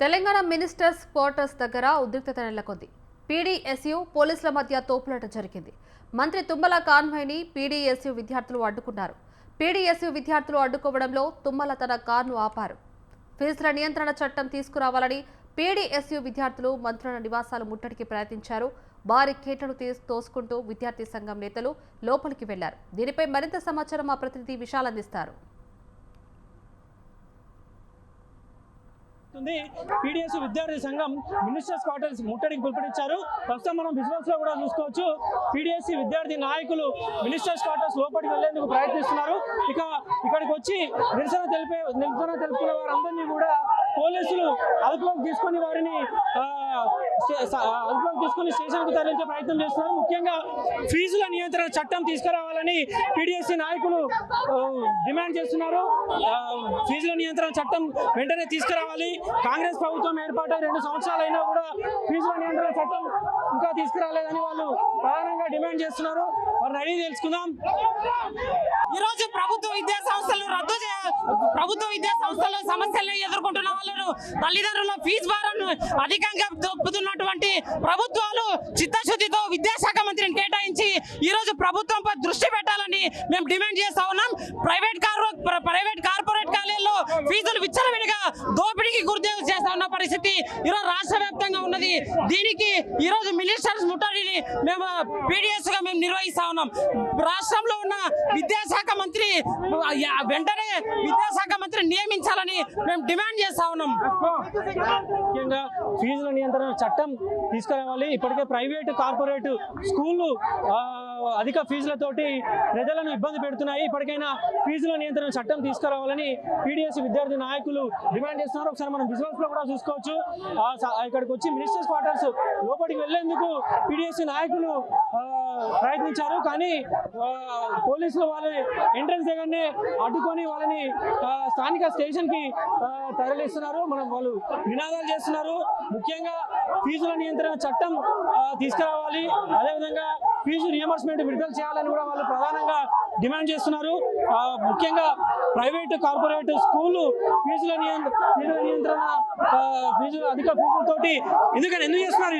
Telangana ministers quarters దగ్గర ఉద్రిక్తత నెలకొంది. పీడీఎస్యూ పోలీసుల మధ్య తోపులాట జరిగింది. మంత్రి తుమ్మల కాన్వాయ్ని పీడీఎస్యూ విద్యార్థులు అడ్డుకున్నారు. పీడీఎస్యూ విద్యార్థులు అడ్డుకోవడంలో తుమ్మల తన కారును ఆపారు. ఫీజుల నియంత్రణ చట్టం తీసుకురావాలని పీడీఎస్యూ విద్యార్థులు మంత్రుల నివాసాలు ముట్టడికి ప్రయత్నించారు. భారీ కేటను తోసుకుంటూ విద్యార్థి సంఘం నేతలు లోపలికి వెళ్లారు. దీనిపై మరింత సమాచారం మా ప్రతినిధి విశాల్ అందిస్తారు. పీడీఎస్ విద్యార్థి సంఘం మినిస్టర్స్ క్వార్టర్స్ ముట్టడికి పిలుపునిచ్చారు. ప్రస్తుతం మనం విజువల్స్ లో కూడా చూసుకోవచ్చు. పీడీఎస్ విద్యార్థి నాయకులు మినిస్టర్స్ క్వార్టర్స్ లోపలికి వెళ్లేందుకు ప్రయత్నిస్తున్నారు. ఇక్కడికి వచ్చి నిరసన తెలుపుకున్న వారందరినీ కూడా పోలీసులు అదుపులోకి తీసుకొని స్టేషన్ కు తరలించే ప్రయత్నం చేస్తున్నారు. ముఖ్యంగా ఫీజుల నియంత్రణ చట్టం తీసుకురావాలని పీడీఎస్ నాయకులు డిమాండ్ చేస్తున్నారు. ఫీజుల నియంత్రణ చట్టం వెంటనే తీసుకురావాలి. కాంగ్రెస్ ప్రభుత్వం ఏర్పాటై 2 సంవత్సరాలైనా కూడా ఫీజుల నియంత్రణ చట్టం ఇంకా తీసుకురాలేదని వాళ్ళు ప్రధానంగా డిమాండ్ చేస్తున్నారు. వారిని అడిగి తెలుసుకుందాం. ఈరోజు ప్రభుత్వ విద్యా సంస్థలు సమస్యలను ఎదుర్కొంటున్న వాళ్ళు తల్లిదండ్రుల ఫీజు భారాన్ని అధికంగా దొప్పుతున్నటువంటి ప్రభుత్వాలు చిత్తశుద్ధితో విద్యాశాఖ మంత్రిని కేటాయించి ఈరోజు ప్రభుత్వంపై దృష్టి పెట్టాలని మేము డిమాండ్ చేస్తా ఉన్నాం. ప్రైవేట్ కార్పొరేట్ కాలేజీలో ఫీజులు విచ్చలవిడిగా దోపిడీకి గురి చేస్తా ఉన్న పరిస్థితి ఈరోజు రాష్ట్ర వ్యాప్తంగా ఉన్నది. దీనికి ఈరోజు మినిస్టర్స్ ముట్టడిని మేము పీడీఎస్ గా మేము నిర్వహిస్తా ఉన్నాం. రాష్ట్రంలో ఉన్న విద్యాశాఖ మంత్రి వెంటనే నియమించాలని మేము డిమాండ్ చేస్తా ఉన్నాం. ముఖ్యంగా ఫీజుల నియంత్రణ చట్టం తీసుకురావాలి. ఇప్పటికే ప్రైవేటు కార్పొరేట్ స్కూళ్ళు అధిక ఫీజులతోటి ప్రజలను ఇబ్బంది పెడుతున్నాయి. ఇప్పటికైనా ఫీజుల నియంత్రణ చట్టం తీసుకురావాలని పీడీఎస్ విద్యార్థి నాయకులు డిమాండ్ చేస్తున్నారు. ఒకసారి మనం విజువల్స్ లో కూడా చూసుకోవచ్చు. ఇక్కడికి వచ్చి మినిస్టర్స్ క్వార్టర్స్ లోపలికి వెళ్లేందుకు పీడీఎస్ నాయకులు ప్రయత్నించారు. కానీ పోలీసులు వాళ్ళని ఎంట్రన్స్ దగ్గరనే అడ్డుకొని వాళ్ళని స్థానిక స్టేషన్ కి తరలిస్తున్నారు. వాళ్ళు నినాదాలు చేస్తున్నారు. ముఖ్యంగా ఫీజుల నియంత్రణ చట్టం తీసుకురావాలి, అదేవిధంగా ఫీజు రియంబర్స్మెంట్ విడుదల చేయాలని కూడా వాళ్ళు ప్రధానంగా డిమాండ్ చేస్తున్నారు. ముఖ్యంగా ప్రైవేట్ కార్పొరేట్ స్కూళ్ళు ఫీజుల నియంత్రణ అధిక ఫీజులతోటి ఎందుకు చేస్తున్నారు?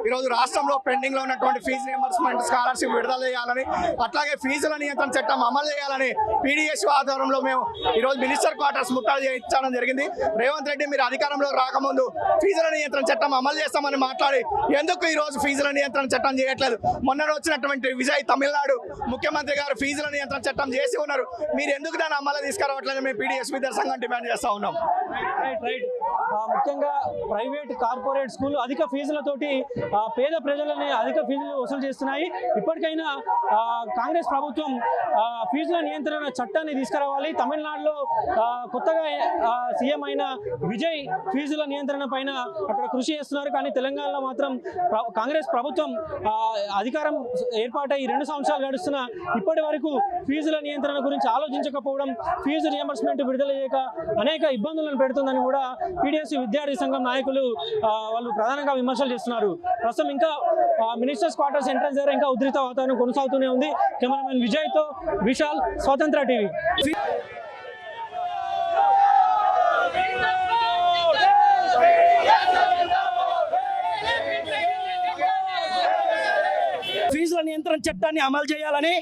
ఈరోజు రాష్ట్రంలో పెండింగ్ లో ఉన్నటువంటి ఫీజు రియంబర్స్మెంట్ స్కాలర్షిప్ విడుదల చేయాలని, అట్లాగే ఫీజుల నియంత్రణ చట్టం అమలు చేయాలని పీడీఎస్ ఆధ్వర్యంలో మేము ఈరోజు మినిస్టర్ క్వార్టర్స్ ముట్టడి చేయించడం జరిగింది. రేవంత్ రెడ్డి మీరు అధికారంలోకి రాకముందు ఫీజుల నియంత్రణ చట్టం అమలు చేస్తామని మాట్లాడి ఎందుకు ఈరోజు ఫీజుల నియంత్రణ చట్టం చేయట్లేదు? మొన్న వచ్చినటువంటి విజయ్ తమిళనాడు ముఖ్యమంత్రి గారు ఫీజుల నియంత్రణ చట్టం చేసి ఉన్నారు. మీరు ఎందుకు దాన్ని అమలు తీసుకురావట్లేదు? మేము పీడీఎస్ విద్యార్థి సంఘం డిమాండ్ చేస్తా ఉన్నాం. ముఖ్యంగా ప్రైవేట్ కార్పొరేట్ స్కూల్ అధిక ఫీజులతోటి పేద ప్రజలని అధిక ఫీజులు వసూలు చేస్తున్నాయి. ఇప్పటికైనా కాంగ్రెస్ ప్రభుత్వం ఫీజుల నియంత్రణ చట్టాన్ని తీసుకురావాలి. తమిళనాడులో కొత్తగా సీఎం అయిన విజయ్ ఫీజుల నియంత్రణ పైన అక్కడ కృషి చేస్తున్నారు. కానీ తెలంగాణలో మాత్రం కాంగ్రెస్ ప్రభుత్వం అధికారం ఏర్పాటై 2 సంవత్సరాలు గడుస్తున్నా ఇప్పటి వరకు ఫీజుల నియంత్రణ గురించి ఆలోచించకపోవడం, ఫీజు రియంబర్స్మెంట్ విడుదల చేయక అనేక ఇబ్బందులను పెడుతుందని కూడా పీడీఎస్ విద్యార్థి సంఘం నాయకులు వాళ్ళు ప్రధానంగా విమర్శలు చేస్తున్నారు. ప్రస్తుతం ఇంకా మినిస్టర్స్ క్వార్టర్స్ ఎంట్రన్స్ దగ్గర ఇంకా ఉద్రిక్త వాతావరణం కొనసాగుతూనే ఉంది. కెమెరామెన్ విజయ్తో విశాల్, స్వతంత్ర టీవీ. ఫీజుల నియంత్రణ చట్టాన్ని అమలు చేయాలని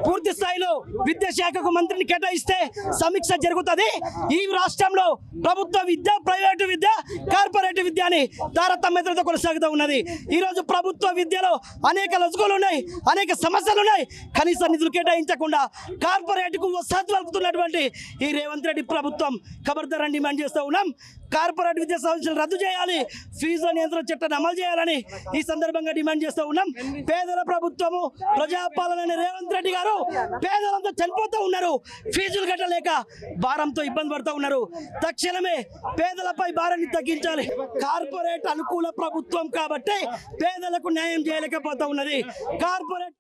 పూర్తి స్థాయిలో విద్యాశాఖకు మంత్రిని కేటాయిస్తే సమీక్ష జరుగుతుంది. ఈ రాష్ట్రంలో ప్రభుత్వ విద్య, ప్రైవేటు విద్య, కార్పొరేట్ విద్య అని తారతమ్యతలతో కొనసాగుతూ ఉన్నది. ఈరోజు ప్రభుత్వ విద్యలో అనేక లొసుగులు ఉన్నాయి, అనేక సమస్యలు ఉన్నాయి. కనీస నిధులు కేటాయించకుండా కార్పొరేట్కు వసతి వలుపుతున్నటువంటి ఈ రేవంత్ రెడ్డి ప్రభుత్వం ఖబర్దార్ అని డిమాండ్ చేస్తూ ఉన్నాం. కార్పొరేట్ విద్యా సంస్థలు రద్దు చేయాలి, ఫీజుల నియంత్రణ చట్టాన్ని అమలు చేయాలని ఈ సందర్భంగా డిమాండ్ చేస్తూ ఉన్నాం. పేదల ప్రభుత్వము, ప్రజాపాలన రేవంత్ రెడ్డి గారు పేదలంతా చనిపోతూ ఉన్నారు. ఫీజులు కట్టలేక భారంతో ఇబ్బంది పడుతూ ఉన్నారు. తక్షణమే పేదలపై భారాన్ని తగ్గించాలి. కార్పొరేట్ అనుకూల ప్రభుత్వం కాబట్టి పేదలకు న్యాయం చేయలేకపోతా ఉన్నది. కార్పొరేట్